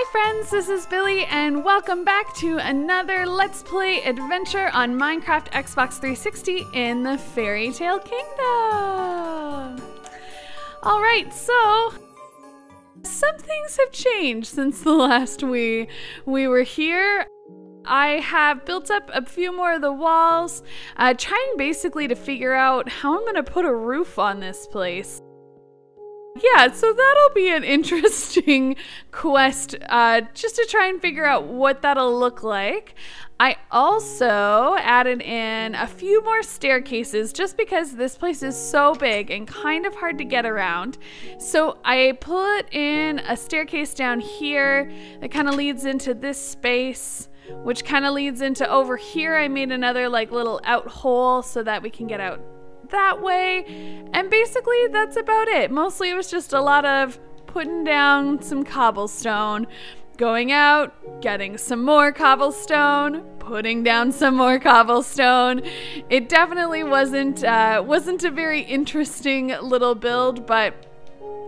Hi friends, this is Billy and welcome back to another Let's Play adventure on Minecraft Xbox 360 in the Fairy Tale Kingdom. Alright, so some things have changed since the last we were here. I have built up a few more of the walls, trying basically to figure out how I'm going to put a roof on this place. Yeah, so that'll be an interesting quest, just to try and figure out what that'll look like. I also added in a few more staircases just because this place is so big and kind of hard to get around. So I put in a staircase down here that kind of leads into this space, which kind of leads into over here. I made another like little out hole so that we can get out that way, and basically that's about it. Mostly it was just a lot of putting down some cobblestone, going out, getting some more cobblestone, putting down some more cobblestone. It definitely wasn't a very interesting little build, but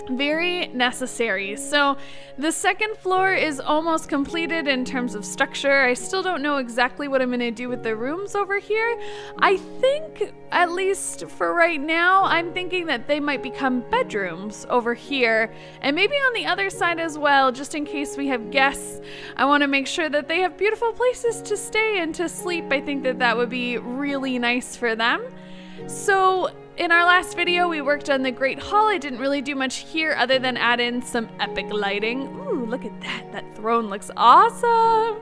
very necessary. So the second floor is almost completed in terms of structure. I still don't know exactly what I'm going to do with the rooms over here. I think, at least for right now, I'm thinking that they might become bedrooms over here and maybe on the other side as well, just in case we have guests. I want to make sure that they have beautiful places to stay and to sleep. I think that that would be really nice for them. So in our last video, we worked on the Great Hall. I didn't really do much here other than add in some epic lighting. Ooh, look at that. That throne looks awesome.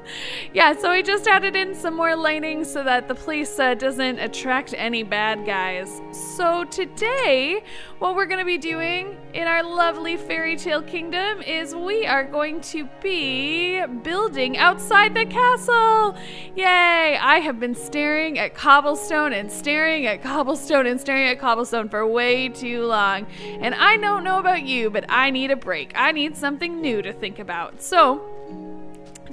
Yeah, so I just added in some more lighting so that the place doesn't attract any bad guys. So today, what we're going to be doing in our lovely fairy tale kingdom is we are going to be building outside the castle. Yay! I have been staring at cobblestone and staring at cobblestone and staring at cobblestone for way too long, and I don't know about you, but I need a break. I need something new to think about. So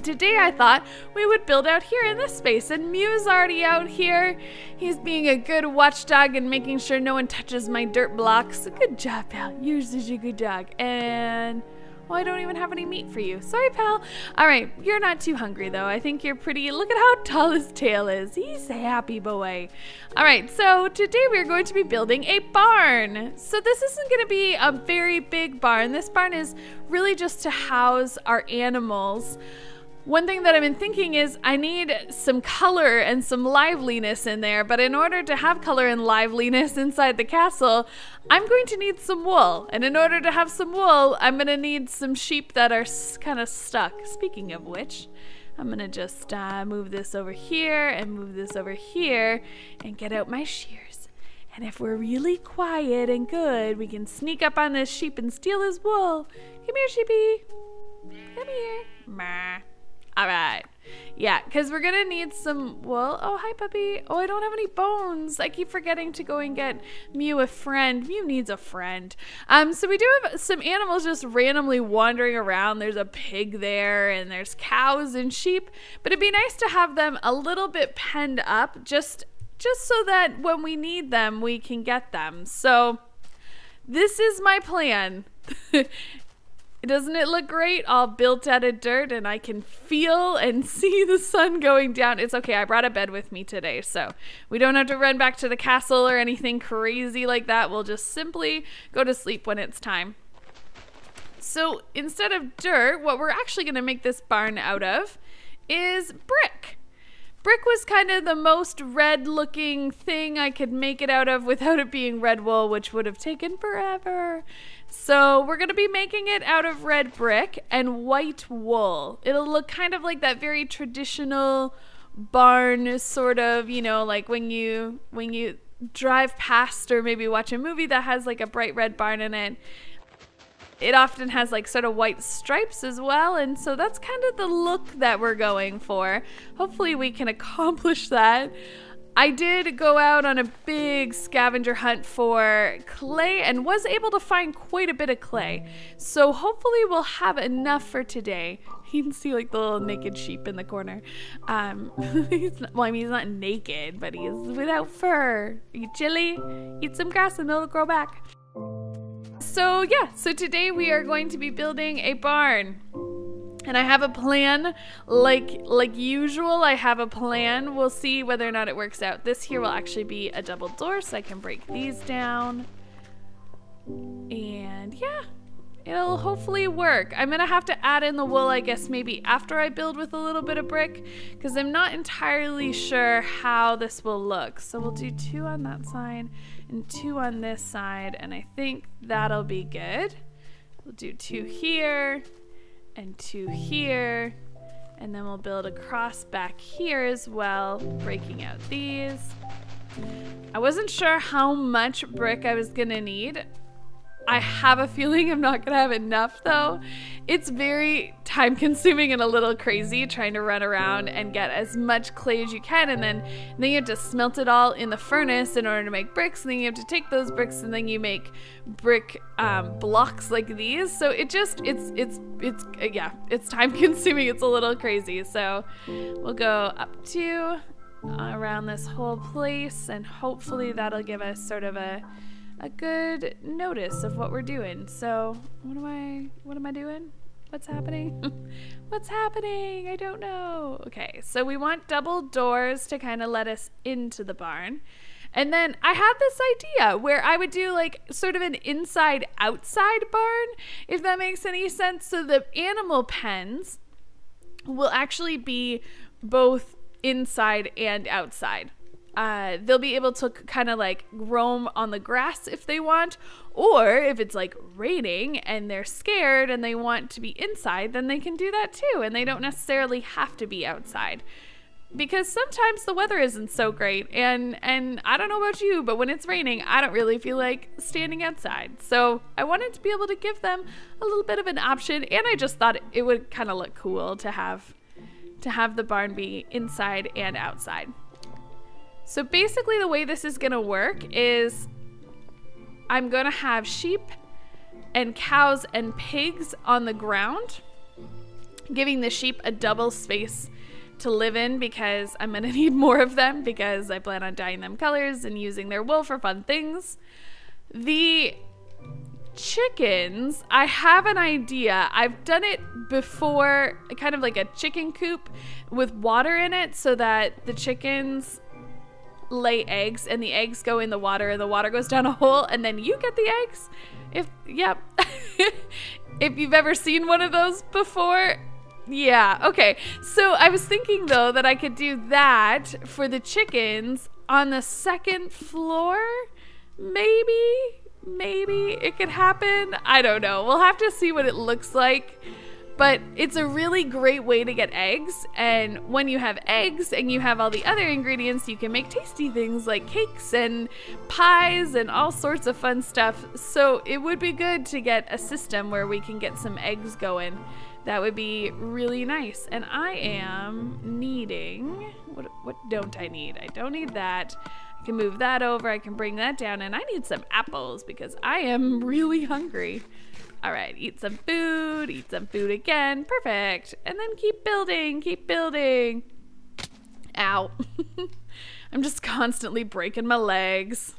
today I thought we would build out here in this space, and Mew's already out here. He's being a good watchdog and making sure no one touches my dirt blocks. Good job, pal. You're such a good dog. And well, I don't even have any meat for you. Sorry, pal. All right, you're not too hungry, though. I think you're pretty. Look at how tall his tail is. He's a happy boy. All right, so today we're going to be building a barn. So this isn't going to be a very big barn. This barn is really just to house our animals. One thing that I've been thinking is I need some color and some liveliness in there, but in order to have color and liveliness inside the castle, I'm going to need some wool. And in order to have some wool, I'm going to need some sheep that are kind of stuck. Speaking of which, I'm going to just move this over here and move this over here and get out my shears. And if we're really quiet and good, we can sneak up on this sheep and steal his wool. Come here, sheepy. Come here. Meh. All right. Yeah, because we're going to need some wool. Oh, hi, puppy. Oh, I don't have any bones. I keep forgetting to go and get Mew a friend. Mew needs a friend. So we do have some animals just randomly wandering around. There's a pig there, and there's cows and sheep. But it'd be nice to have them a little bit penned up just so that when we need them, we can get them. So this is my plan. Doesn't it look great? All built out of dirt, and I can feel and see the sun going down. It's okay, I brought a bed with me today, so we don't have to run back to the castle or anything crazy like that. We'll just simply go to sleep when it's time. So instead of dirt, what we're actually going to make this barn out of is brick. Brick was kind of the most red looking thing I could make it out of without it being red wool, which would have taken forever. So we're going to be making it out of red brick and white wool. It'll look kind of like that very traditional barn sort of, you know, like when you drive past or maybe watch a movie that has like a bright red barn in it. It often has like sort of white stripes as well, and so that's kind of the look that we're going for. Hopefully we can accomplish that. I did go out on a big scavenger hunt for clay and was able to find quite a bit of clay. So hopefully we'll have enough for today. You can see like the little naked sheep in the corner. He's not naked, but he's without fur. Are you chilly? Eat some grass and it'll grow back. So yeah, so today we are going to be building a barn. And I have a plan, like usual, I have a plan. We'll see whether or not it works out. This here will actually be a double door, so I can break these down. And yeah, it'll hopefully work. I'm gonna have to add in the wool, I guess, maybe after I build with a little bit of brick, because I'm not entirely sure how this will look. So we'll do 2 on that side and 2 on this side, and I think that'll be good. We'll do 2 here and 2 here, and then we'll build across back here as well, breaking out these. I wasn't sure how much brick I was gonna need. I have a feeling I'm not gonna have enough though. It's very time consuming and a little crazy trying to run around and get as much clay as you can, and then you have to smelt it all in the furnace in order to make bricks, and then you have to take those bricks and then you make brick blocks like these. So it's time consuming. It's a little crazy. So we'll go up to around this whole place, and hopefully that'll give us sort of a good notice of what we're doing. So what am I doing? What's happening? What's happening? I don't know. Okay, so we want double doors to kind of let us into the barn. And then I had this idea where I would do like sort of an inside outside barn, if that makes any sense. So the animal pens will actually be both inside and outside. They'll be able to kind of like roam on the grass if they want, or if it's like raining and they're scared and they want to be inside, then they can do that too, and they don't necessarily have to be outside, because sometimes the weather isn't so great, and I don't know about you, but when it's raining, I don't really feel like standing outside. So I wanted to be able to give them a little bit of an option, and I just thought it would kind of look cool to have the barn be inside and outside. So basically the way this is gonna work is I'm gonna have sheep and cows and pigs on the ground, giving the sheep a double space to live in, because I'm gonna need more of them, because I plan on dyeing them colors and using their wool for fun things. The chickens, I have an idea. I've done it before, kind of like a chicken coop with water in it, so that the chickens lay eggs and the eggs go in the water and the water goes down a hole and then you get the eggs. If you've ever seen one of those before. Yeah, okay. So I was thinking though that I could do that for the chickens on the second floor. Maybe it could happen. I don't know. We'll have to see what it looks like. But it's a really great way to get eggs, and when you have eggs and you have all the other ingredients, you can make tasty things like cakes and pies and all sorts of fun stuff. So it would be good to get a system where we can get some eggs going. That would be really nice. And I am needing, what don't I need? I don't need that. I can move that over, I can bring that down, and I need some apples because I am really hungry. All right, eat some food again. Perfect. And then keep building. Ow. I'm just constantly breaking my legs.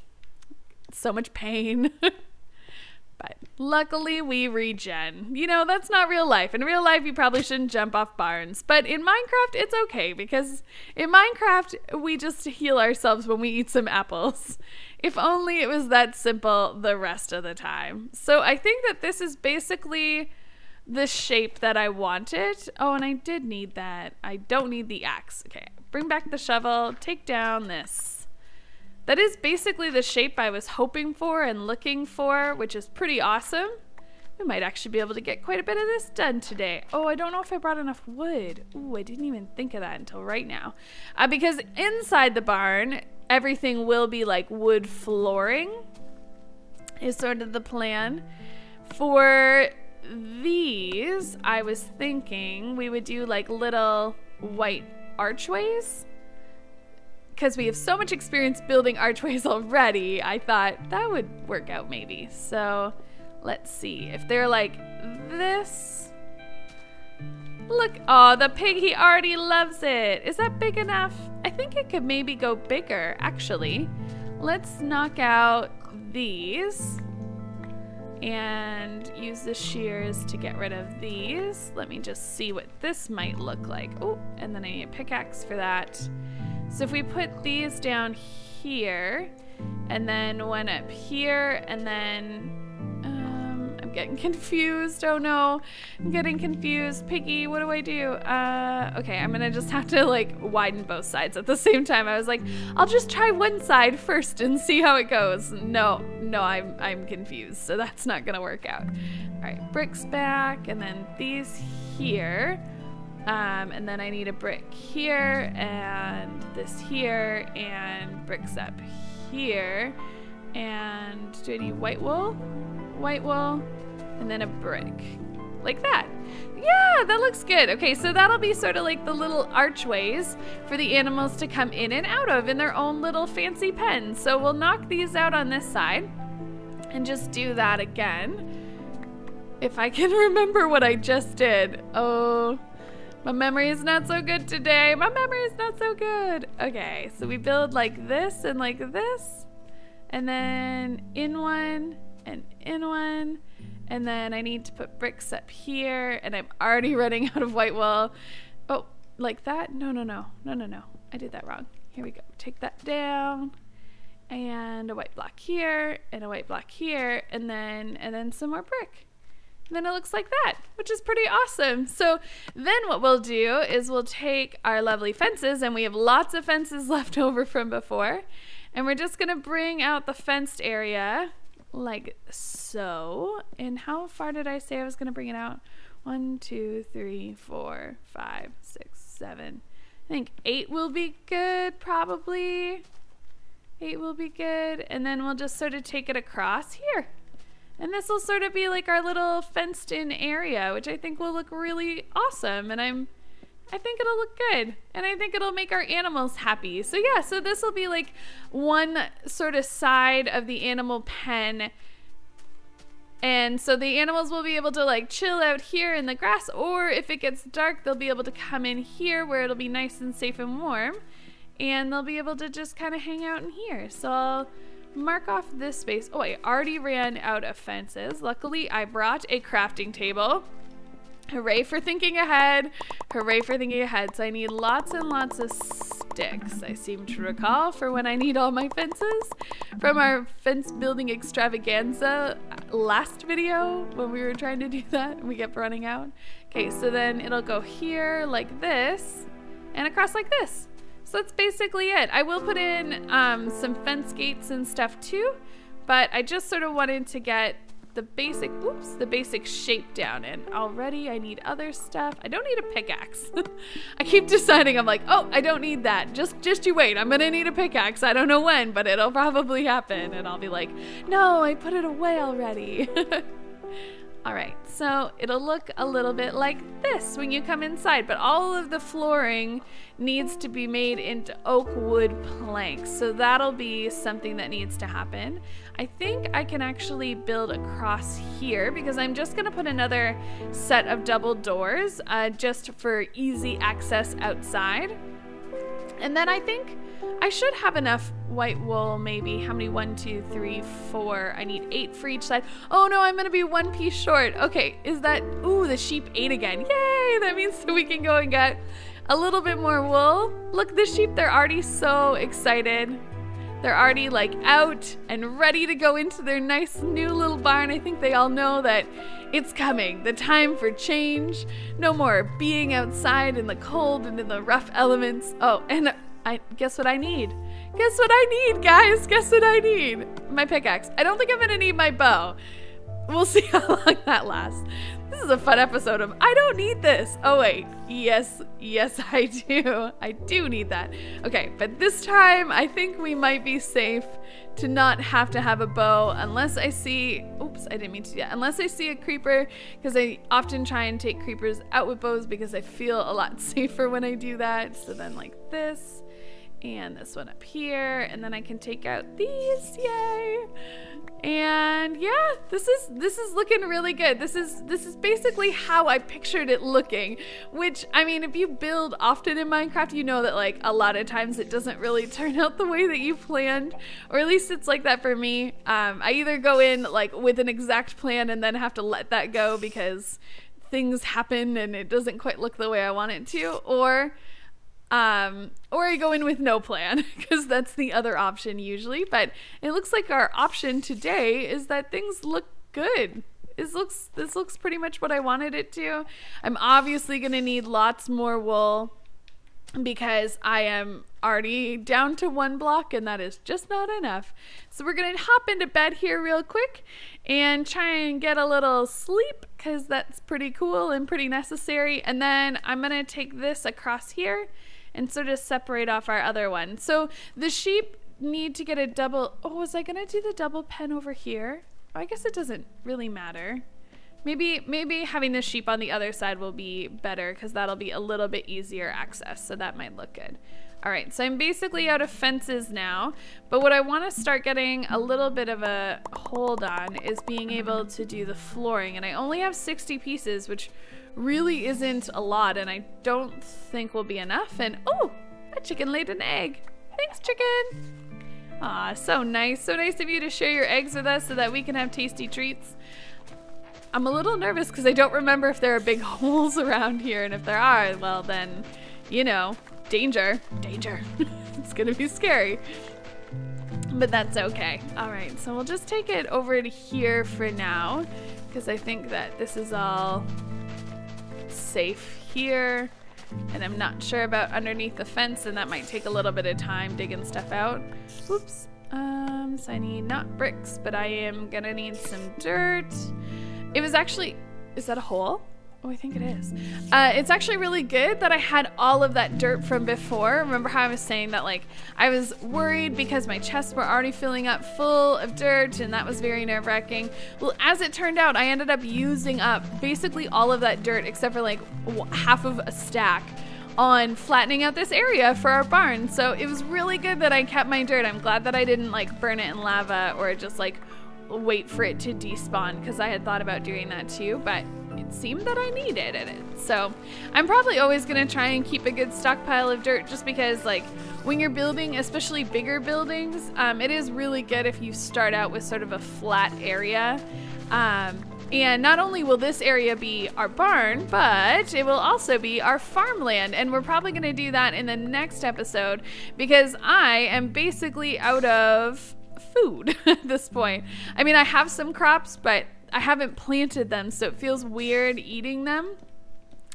So much pain. But luckily we regen. You know, that's not real life. In real life, you probably shouldn't jump off barns. But in Minecraft, it's okay, because in Minecraft, we just heal ourselves when we eat some apples. If only it was that simple the rest of the time. So I think that this is basically the shape that I wanted. Oh, and I did need that. I don't need the axe. Okay, bring back the shovel, take down this. That is basically the shape I was hoping for and looking for, which is pretty awesome. We might actually be able to get quite a bit of this done today. Oh, I don't know if I brought enough wood. Ooh, I didn't even think of that until right now. Because inside the barn, everything will be like wood flooring is sort of the plan. For these, I was thinking we would do like little white archways. Because we have so much experience building archways already, I thought that would work out maybe. So let's see if they're like this. Look, oh, the pig, he already loves it. Is that big enough? I think it could maybe go bigger, actually. Let's knock out these. and use the shears to get rid of these. Let me just see what this might look like. Oh, and then I need a pickaxe for that. So if we put these down here, and then one up here, and then I'm getting confused. Oh no, I'm getting confused. Piggy, what do I do? Okay, I'm gonna just have to like widen both sides at the same time. I was like, I'll just try one side first and see how it goes. No, I'm confused, so that's not gonna work out. All right, bricks back, and then these here. And then I need a brick here, and this here, and bricks up here. And do I need white wool? White wool, and then a brick. Like that. Yeah, that looks good. Okay, so that'll be sort of like the little archways for the animals to come in and out of in their own little fancy pens. So we'll knock these out on this side and just do that again. If I can remember what I just did. Oh, my memory is not so good today. My memory is not so good. Okay, so we build like this and like this, and then in one and in one, and then I need to put bricks up here, and I'm already running out of white wool. Oh, like that? No. I did that wrong. Here we go. Take that down, and a white block here, and a white block here, and then some more brick. Then it looks like that, which is pretty awesome. So then what we'll do is we'll take our lovely fences, and we have lots of fences left over from before, and we're just gonna bring out the fenced area like so. And how far did I say I was gonna bring it out? 1, 2, 3, 4, 5, 6, 7. I think 8 will be good, probably. 8 will be good, and then we'll just sort of take it across here. And this will sort of be like our little fenced in area, which I think will look really awesome. And I think it'll look good. And I think it'll make our animals happy. So yeah, so this will be like one sort of side of the animal pen. And so the animals will be able to like chill out here in the grass, or if it gets dark, they'll be able to come in here where it'll be nice and safe and warm. And they'll be able to just kind of hang out in here. So I'll mark off this space. Oh, I already ran out of fences. Luckily, I brought a crafting table. Hooray for thinking ahead. Hooray for thinking ahead. So I need lots and lots of sticks, I seem to recall, for when I need all my fences from our fence building extravaganza last video when we were trying to do that and we kept running out. Okay, so then it'll go here like this and across like this. So that's basically it. I will put in some fence gates and stuff too, but I just sort of wanted to get the basic shape down, and already I need other stuff. I don't need a pickaxe. I keep deciding, I'm like, oh, I don't need that. Just you wait, I'm gonna need a pickaxe. I don't know when, but it'll probably happen, and I'll be like, no, I put it away already. All right, so it'll look a little bit like this when you come inside, but all of the flooring needs to be made into oak wood planks. So that'll be something that needs to happen. I think I can actually build across here because I'm just gonna put another set of double doors just for easy access outside. And then I think I should have enough white wool, maybe. How many? 1, 2, 3, 4. I need 8 for each side. Oh no, I'm gonna be 1 piece short. Okay, is that, ooh, the sheep ate again. Yay, that means that we can go and get a little bit more wool. Look, the sheep, they're already so excited. They're already like out and ready to go into their nice new little barn. I think they all know that it's coming, the time for change. No more being outside in the cold and in the rough elements. Oh, and guess what I need? Guess what I need, guys? Guess what I need? My pickaxe. I don't think I'm gonna need my bow. We'll see how long that lasts. This is a fun episode of I don't need this. Oh wait, yes, I do. I do need that. Okay, but this time I think we might be safe to not have to have a bow unless I see, oops, I didn't mean to do that. Unless I see a creeper, because I often try and take creepers out with bows because I feel a lot safer when I do that. So then like this. and this one up here, and then I can take out these, yay. And yeah, this is looking really good. This is basically how I pictured it looking, which, I mean, if you build often in Minecraft, you know that like a lot of times it doesn't really turn out the way that you planned, or at least it's like that for me. I either go in like with an exact plan and then have to let that go because things happen and it doesn't quite look the way I want it to, or I go in with no plan, because that's the other option usually. But it looks like our option today is that things look good. This looks pretty much what I wanted it to. I'm obviously gonna need lots more wool because I am already down to 1 block and that is just not enough. So we're gonna hop into bed here real quick and try and get a little sleep, because that's pretty cool and pretty necessary. And then I'm gonna take this across here and sort of separate off our other one. So the sheep need to get a double, oh, was I gonna do the double pen over here? I guess it doesn't really matter. Maybe having the sheep on the other side will be better, because that'll be a little bit easier access, so that might look good. All right, so I'm basically out of fences now, but what I want to start getting a little bit of a hold on is being able to do the flooring, and I only have 60 pieces, which really isn't a lot, and I don't think will be enough. And oh, a chicken laid an egg. Thanks, chicken. Aw, so nice of you to share your eggs with us so that we can have tasty treats. I'm a little nervous because I don't remember if there are big holes around here, and if there are, well then, you know, danger. It's gonna be scary, but that's okay. All right, so we'll just take it over to here for now, because I think that this is all safe here, and I'm not sure about underneath the fence, and that might take a little bit of time digging stuff out. Whoops. So I need not bricks, but I am gonna need some dirt. It was actually, is that a hole? Oh, I think it is. It's actually really good that I had all of that dirt from before. Remember how I was saying that, like, I was worried because my chests were already filling up full of dirt, and that was very nerve-wracking. Well, as it turned out, I ended up using up basically all of that dirt except for like half of a stack on flattening out this area for our barn. So it was really good that I kept my dirt. I'm glad that I didn't like burn it in lava or just like wait for it to despawn, because I had thought about doing that too, but it seemed that I needed it. So I'm probably always gonna try and keep a good stockpile of dirt, just because like when you're building, especially bigger buildings, it is really good if you start out with sort of a flat area. And not only will this area be our barn, but it will also be our farmland. And we're probably gonna do that in the next episode, because I am basically out of food at this point. I mean, I have some crops, but I haven't planted them, so it feels weird eating them,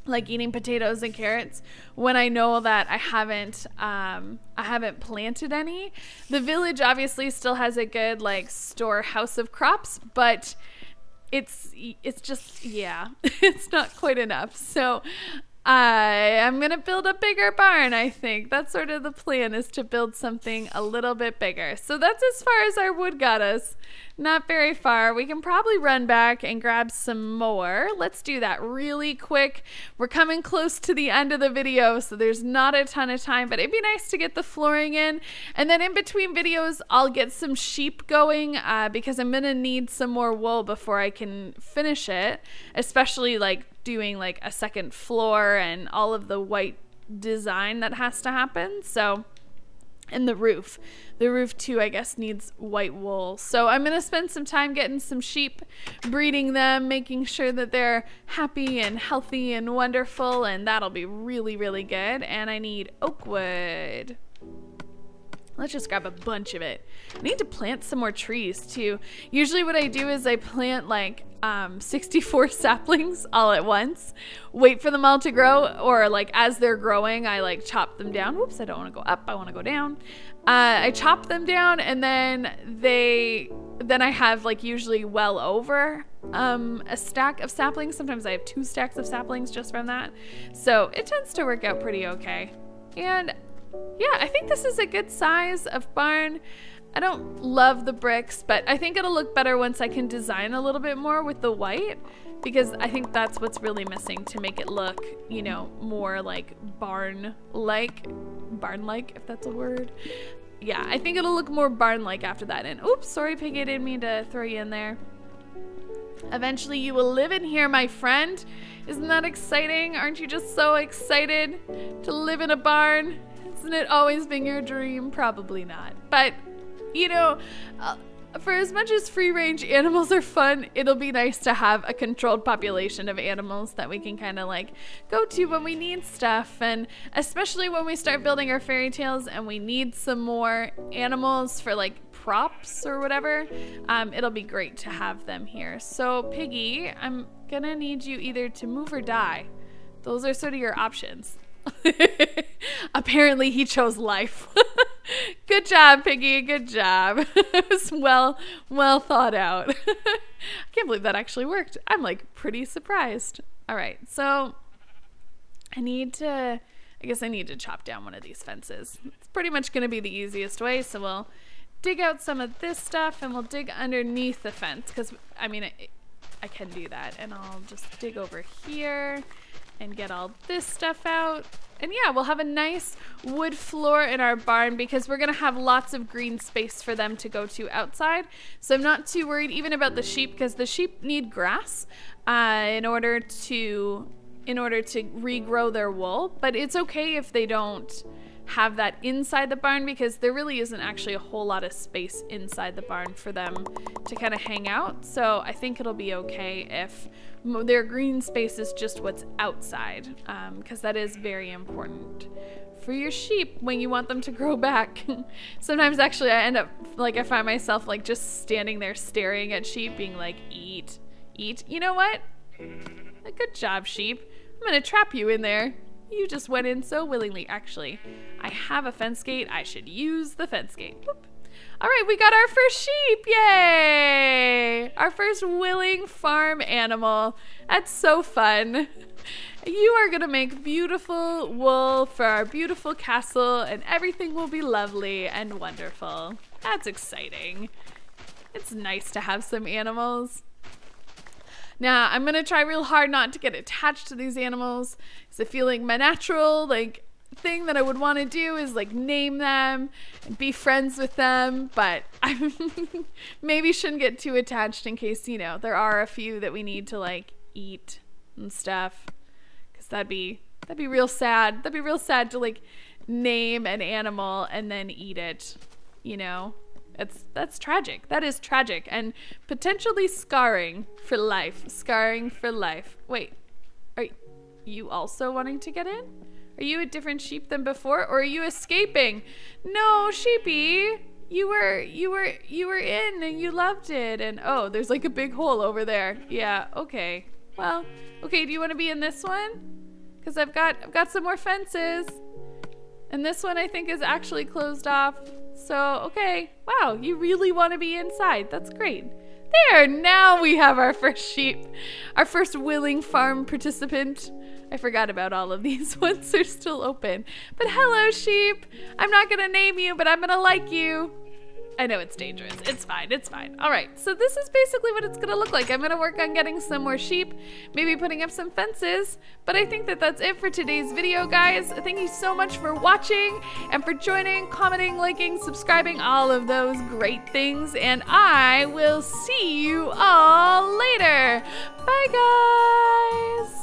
like eating potatoes and carrots, when I know that I haven't planted any. The village obviously still has a good like storehouse of crops, but it's just, yeah, it's not quite enough. So I'm gonna build a bigger barn, I think. That's sort of the plan, is to build something a little bit bigger. So that's as far as our wood got us. Not very far. We can probably run back and grab some more. Let's do that really quick. We're coming close to the end of the video, so there's not a ton of time, but it'd be nice to get the flooring in. And then in between videos, I'll get some sheep going, because I'm gonna need some more wool before I can finish it, especially like doing like a second floor and all of the white design that has to happen. So, and the roof too, I guess, needs white wool. So I'm gonna spend some time getting some sheep, breeding them, making sure that they're happy and healthy and wonderful, and that'll be really, really good. And I need oak wood. Let's just grab a bunch of it. I need to plant some more trees too. Usually what I do is I plant like 64 saplings all at once, wait for them all to grow, or like as they're growing, I like chop them down. Whoops, I don't want to go up, I want to go down. I chop them down, and then I have like usually well over a stack of saplings. Sometimes I have 2 stacks of saplings just from that. So it tends to work out pretty okay. And yeah, I think this is a good size of barn. I don't love the bricks, but I think it'll look better once I can design a little bit more with the white. because I think that's what's really missing to make it look, you know, more like barn-like, if that's a word. Yeah, I think it'll look more barn-like after that. And oops, sorry Piggy, I didn't mean to throw you in there. Eventually you will live in here, my friend. Isn't that exciting? Aren't you just so excited to live in a barn? Hasn't it always been your dream? Probably not. But, you know, for as much as free-range animals are fun, it'll be nice to have a controlled population of animals that we can kind of like go to when we need stuff. And especially when we start building our fairy tales and we need some more animals for like props or whatever, it'll be great to have them here. So Piggy, I'm gonna need you either to move or die. Those are sort of your options. Apparently he chose life. Good job, Piggy, good job. It was well thought out. I can't believe that actually worked. I'm like pretty surprised. All right, so I guess I need to chop down one of these fences. It's pretty much gonna be the easiest way, so we'll dig out some of this stuff and we'll dig underneath the fence, because I mean I can do that, and I'll just dig over here and get all this stuff out. And yeah, we'll have a nice wood floor in our barn because we're gonna have lots of green space for them to go to outside. So I'm not too worried even about the sheep, because the sheep need grass in order to regrow their wool. But it's okay if they don't have that inside the barn, because there really isn't actually a whole lot of space inside the barn for them to kind of hang out. So I think it'll be okay if their green space is just what's outside, because that is very important for your sheep when you want them to grow back. Sometimes actually I end up like, I find myself like just standing there staring at sheep being like, eat. You know what? Good job, sheep. I'm gonna trap you in there. You just went in so willingly. Actually, I have a fence gate. I should use the fence gate. Whoop. All right, we got our first sheep. Yay! Our first willing farm animal. That's so fun. You are gonna make beautiful wool for our beautiful castle, and everything will be lovely and wonderful. That's exciting. It's nice to have some animals. Now, I'm gonna try real hard not to get attached to these animals, because I feel like my natural thing that I would want to do is like name them and be friends with them, but I maybe shouldn't get too attached in case, you know, there are a few that we need to like eat and stuff, because that'd be real sad. That'd be real sad to like name an animal and then eat it, you know. That's tragic. That is tragic and potentially scarring for life. Scarring for life. Wait, are you also wanting to get in? Are you a different sheep than before, or are you escaping? No, sheepy, you were in and you loved it. And oh, there's like a big hole over there. Yeah. Okay. Well. Okay. Do you want to be in this one? Because I've got some more fences, and this one I think is actually closed off. So, okay. Wow, you really want to be inside. That's great. There, now we have our first sheep. Our first willing farm participant. I forgot about all of these ones. They're still open. But hello, sheep. I'm not going to name you, but I'm going to like you. I know it's dangerous. It's fine. It's fine. All right. So this is basically what it's going to look like. I'm going to work on getting some more sheep, maybe putting up some fences. But I think that that's it for today's video, guys. Thank you so much for watching and for joining, commenting, liking, subscribing, all of those great things. And I will see you all later. Bye, guys.